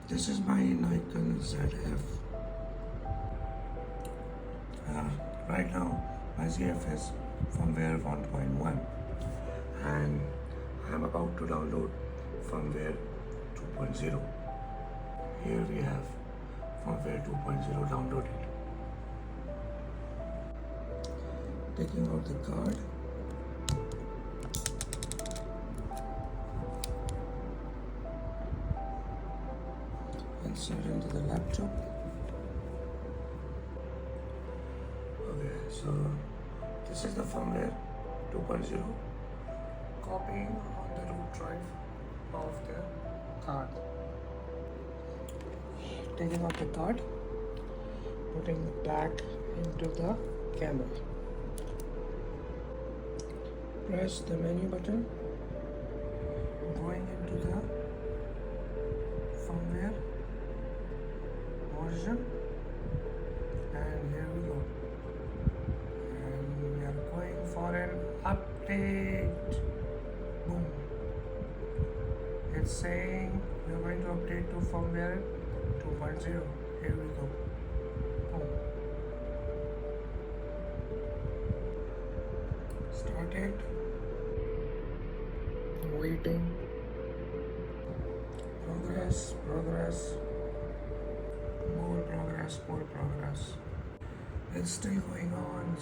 This is my Nikon Zf. Right now, my Zf is firmware 1.1 and I am about to download firmware 2.0. Here we have firmware 2.0 downloaded. Taking out the card. Insert into the laptop. Okay, so this is the firmware 2.0. Copying on the root drive of the card. Taking out the card, putting it back into the camera. Press the menu button, going into the firmware version, and here we go. And we are going for an update. Boom. It's saying we are going to update to firmware 2.0. Here we go. Boom. Started. Waiting. Progress. More progress. It's still going on.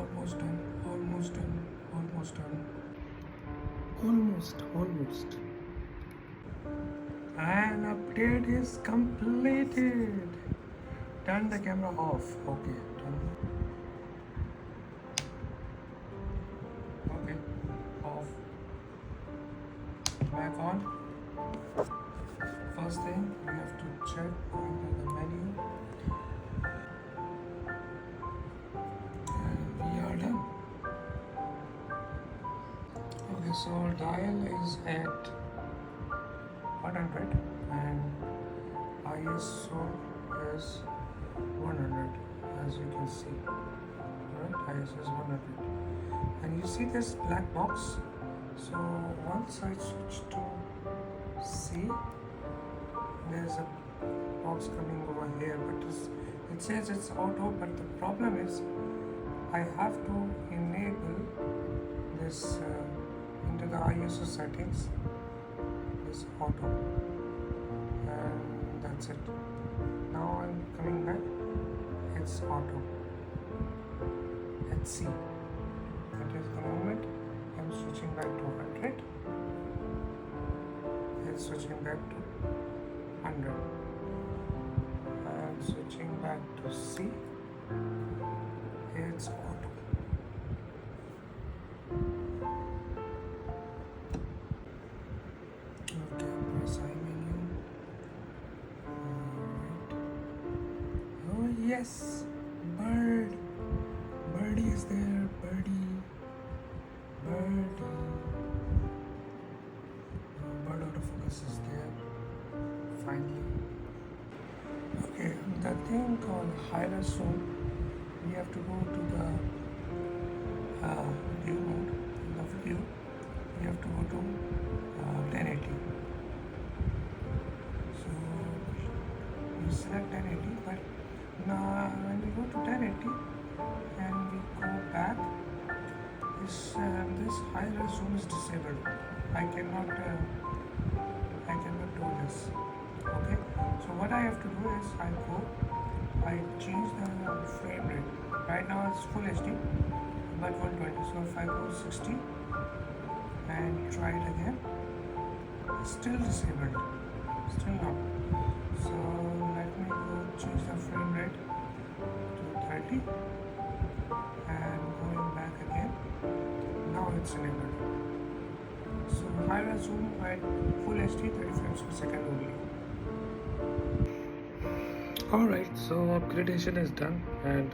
Almost done. And update is completed. Turn the camera off. Okay, off. Back on. First thing, we have to check into the menu. And we are done. Okay, so dial is at 100 and ISO is 100, as you can see. Alright, ISO is 100. And you see this black box? So once I switch to C, there's a box coming over here, but it says it's auto, but the problem is I have to enable this into the ISO settings, this auto, and that's it. Now I'm coming back, it's auto at C. That is the moment I'm switching back to 100, it's switching back to 100. I'm switching back to C, it's auto. Okay, press I menu. Alright. Oh yes, birdie is there, birdie. Bird autofocus is there, finally. Okay, the thing called higher zoom, we have to go to the view mode. In the view, we have to go to 1080. So we select 1080, but now when we go to 1080 and we go back, this higher zoom is disabled. I cannot do this. Okay, so what I have to do is I change the frame rate. Right now it's full HD, but 120. So if I go 60 and try it again, it's still disabled. Still not. So let me go change the frame rate to 30 and going back again. Now it's enabled. So higher zoom at full HD 30 frames per second only. Alright, so upgradation is done and